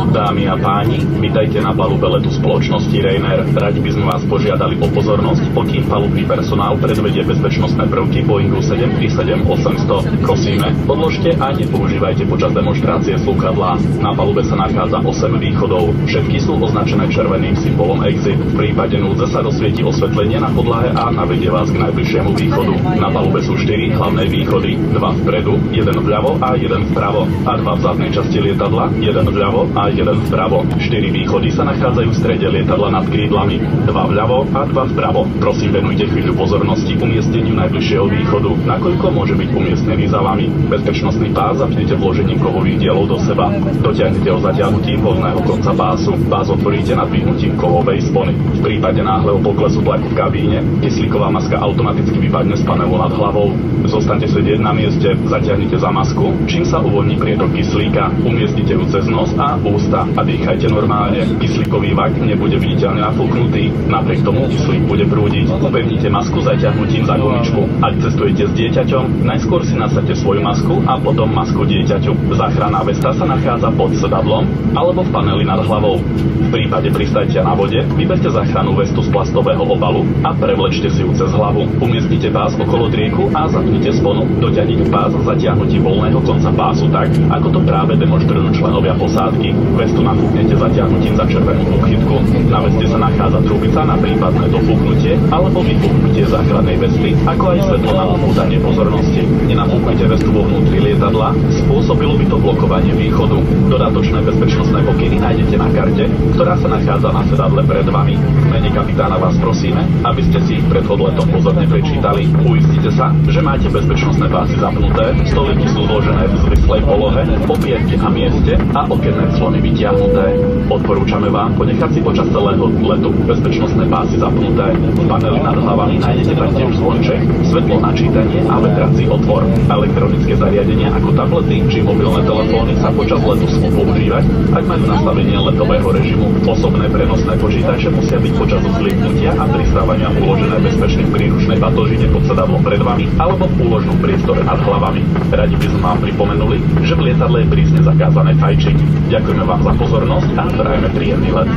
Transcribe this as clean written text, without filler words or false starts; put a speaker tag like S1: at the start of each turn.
S1: Dámy a páni, vitajte na palube letu spoločnosti Ryanair. Radi by sme vás požiadali o pozornosť, pokým palubný personál predvedie bezpečnostné prvky Boeingu 737-800. Prosíme, odložte a nepoužívajte počas demonštrácie slúchadlá. Na palube sa nachádza 8 východov. Všetky sú označené červeným symbolom exit. V prípade núdze sa rozsvieti osvetlenie na podlahe a navedie vás k najbližšiemu východu. Na palube sú 4 hlavné východy, 2 vpredu, 1 vľavo a 1 vpravo a 2 v zadnej časti lietadla, 1 vľavo a 1 vpravo. 4 východy sa nachádzajú v strede lietadla nad krídlami, 2 vľavo a 2 vpravo. Prosím, venujte chvíľu pozornosti umiestneniu najbližšieho východu, nakoľko môže byť umiestnený za vami. Bezpečnostný pás zapnite vložením kovových dielov do seba. Dotiahnite ho zatiahnutím horného konca pásu. Pás otvoríte nadvihnutím kovovej spony. V prípade náhleho poklesu tlaku v kabíne kyslíková maska automaticky vypadne z panelu nad hlavou. Zostaňte sedieť na mieste, zatiahnite za masku, čím sa uvoľní prietok kyslíka. Umiestnite ju cez nos a ústa a dýchajte normálne. Kyslíkový vak nebude viditeľne nafúknutý, napriek tomu kyslík bude prúdiť. Upevnite masku zatiahnutím za gumičku. Ak cestujete s dieťaťom, najskôr si nasadte svoju masku a potom masku dieťaťu. Záchranná vesta sa nachádza pod sedadlom alebo v paneli nad hlavou. V prípade pristátia na vode vyberte záchrannú vestu z plastového obalu a prevlečte si ju cez hlavu. Umiestnite pás okolo drieku a zapnite sponu. Dotiahnite pás zatiahnutím voľného konca pásu tak, ako to práve demonštrujú členovia posádky. Vestu nafúknete zatiahnutím za červenú uchytku. Na veste sa nachádza trubica na prípadné dofúknutie alebo vyfúknutie záchrannej vesty, ako aj svetlo na upútanie pozornosti. Nenafúknite vestu vo vnútri lietadla, spôsobilo by to blokovanie východu. Dodatočné bezpečnostné pokyny nájdete na karte, ktorá sa nachádza na sedadle pred vami. V mene kapitána vás prosíme, aby ste si ich pred odletom pozorne prečítali. Uistite sa, že máte bezpečnostné pásy zapnuté, stoliky sú zložené v zvislej polohe, popierky na mieste a okenné clony vytiahnuté. Odporúčame vám ponechať si počas celého letu bezpečnostné pásy zapnuté. V paneli nad hlavami nájdete taktiež zvonček, svetlo na čítanie a vetrací otvor. Elektronické zariadenia ako tablety či mobilné telefóny sa počas letu smú používať, ak majú nastavenie letového režimu. Osobné prenosné počítače musia byť počas vzlietnutia a pristávania uložené bezpečne v príručnej batožine pod sedadlom pred vami alebo v úložnom priestore nad hlavami. Radi by sme vám pripomenuli, že v lietadle je prísne zakázané fajčiť. Ďakujeme vám za pozornosť a prajeme príjemný let.